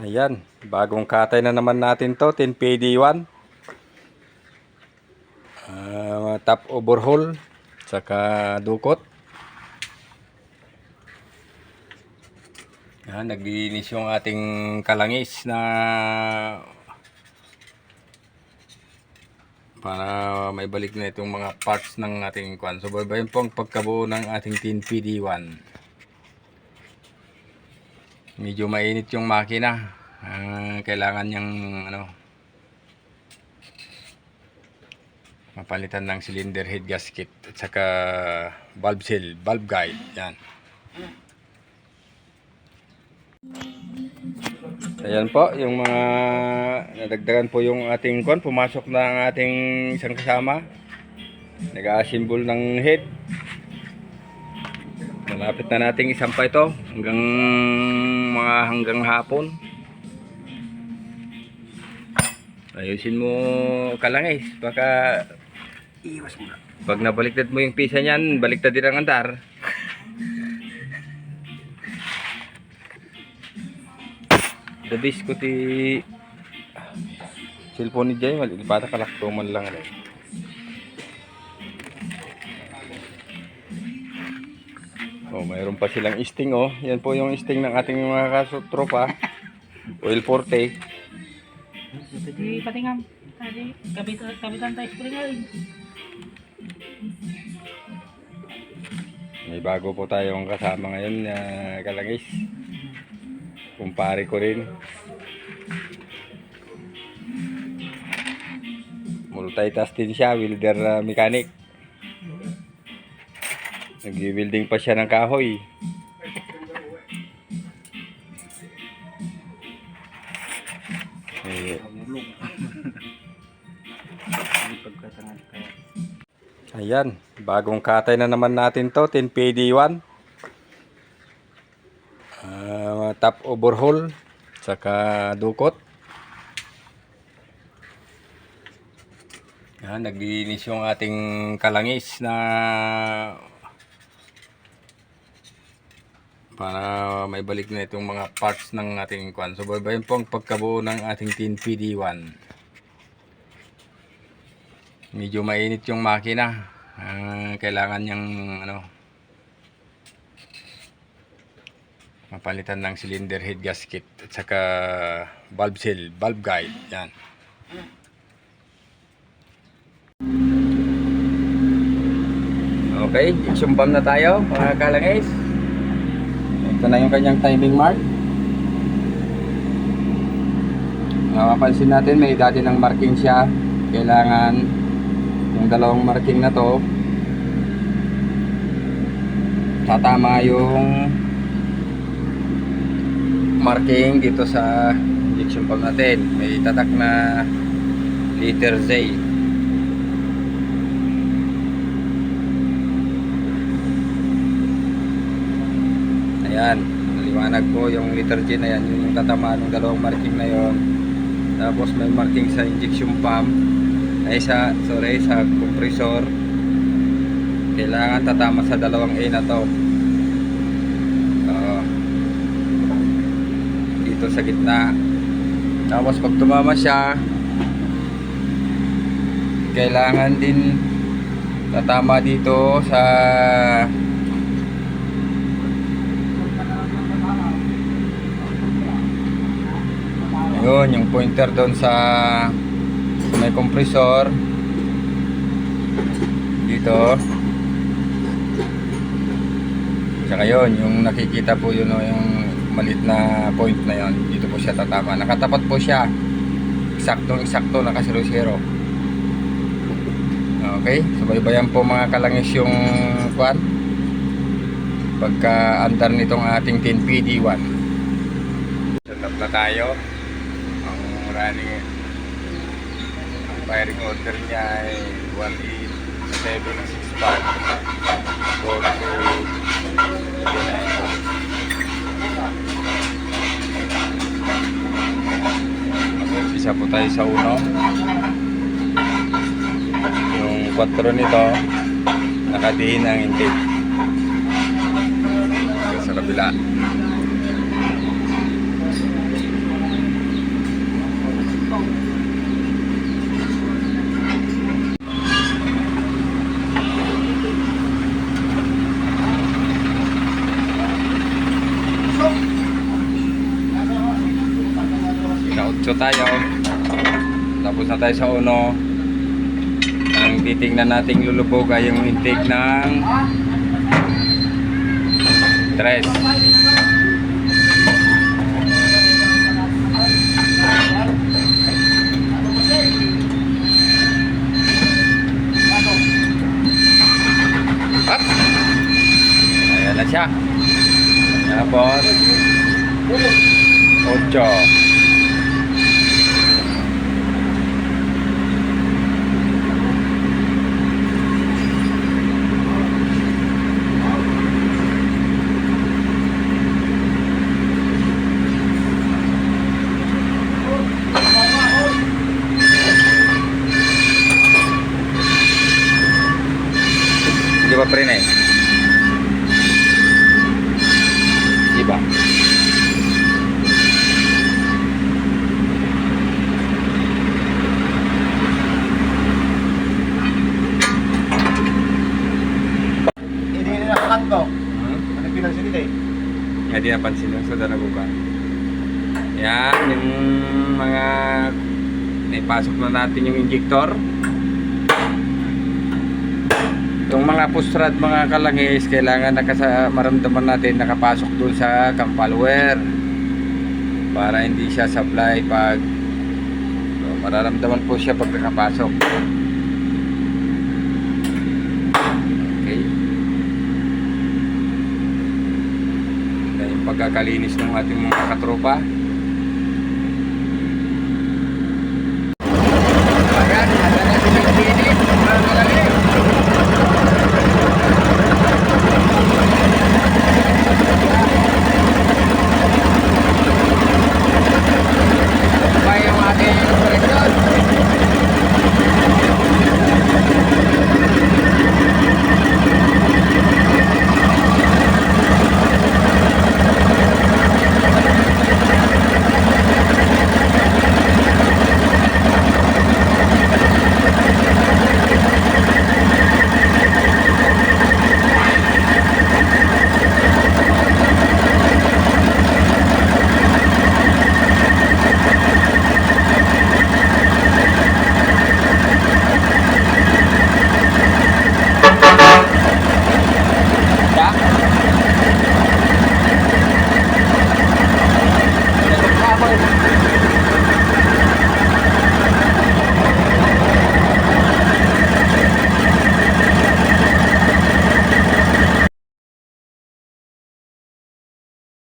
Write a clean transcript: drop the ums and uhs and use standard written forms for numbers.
Ayan, bagong katay na naman natin to, 10PD1. Top overhaul, saka dukot. Ayan, naglinis yung ating kalangis na para may balik na itong mga parts ng ating kwan. So, babayin po ang pagkabuo ng ating 10PD1. Medyo mainit yung makina. Kailangan niyang mapalitan ng cylinder head gasket at saka valve seal, valve guide. Yan. Ayan po, yung mga nadagdagan po yung ating kwan. Pumasok na ang ating isang kasama. Nag-a-assemble ng head. Malapit na nating isampa ito hanggang hapon. Ayusin mo kalangis, baka iwas mo na. Pag nabaliktad mo yung pisa niyan, baliktad din ang andar. The disk ko ti cellphone ni Jay, malipata kalaktuman lang. Oh, mayroon pa silang sting oh. Yan po yung sting ng ating mga tropa. Oil 40. Jadi patingam tadi kabitan tayo spring. May bago po tayong kasama ngayon na kalangis. Kumpare ko rin. Multitasking siya, welder mechanic. Nag-welding pa siya ng kahoy. Ayan, bagong katay na naman natin to, 10PD1. Top overhaul, saka dukot. Ayan, naglinis yung ating kalangis na para may balik na itong mga parts ng ating kwan. So, babayin po ang pagkabuo ng ating 10PD1. Medyo mainit yung makina. Kailangan niyang mapalitan ng cylinder head gasket at saka valve seal, valve guide. Yan. Okay, injection pump na tayo mga kalangis. Ito na yung kanyang timing mark. Mapapansin natin may dati ng marking siya. Kailangan yung dalawang marking na to tatama yung marking dito sa injection pump natin. May tatak na letter Z. Ayan, naliwanag po yung letter G na yan, yung tatamaan ng dalawang marking na yon. Tapos may marking sa injection pump sa compressor. Kailangan tatama sa dalawang A na to. Dito sa gitna. Tapos pag tumama siya, kailangan din tatama dito sa yun, yung pointer doon sa may compressor dito. Saka yun, yung nakikita po yun, yung malit na point na yun, dito po siya tatama. Nakatapat po siya, eksakto naka 0-0. Okay, subaybayan po mga kalangis yung kwan pagka andar nitong ating 10PD1. Setup na tayo. Ang running firing order niya ay 18762. Isa po tayo sa uno. Yung 4 nito nakadiin ang intake sa kabila. dito tayo. Tapos na tayo sa uno. Ang titingnan nating lulubog ay yung intake ng 3. Up! Ayan na siya. Tapos 8. Di ba pre eh? Di ba? Hindi na nakakat ko. Ano pinansin nila eh? Nga di napansin yung sa dalagugan. Yan, yung mga naipasok na natin yung injector. Itong mga pustrad, mga kalangis, kailangan maramdaman natin nakapasok dun sa cam follower para hindi siya supply pag mararamdaman po siya pag nakapasok. Okay. Ito yung pagkakalinis ng ating mga katropa.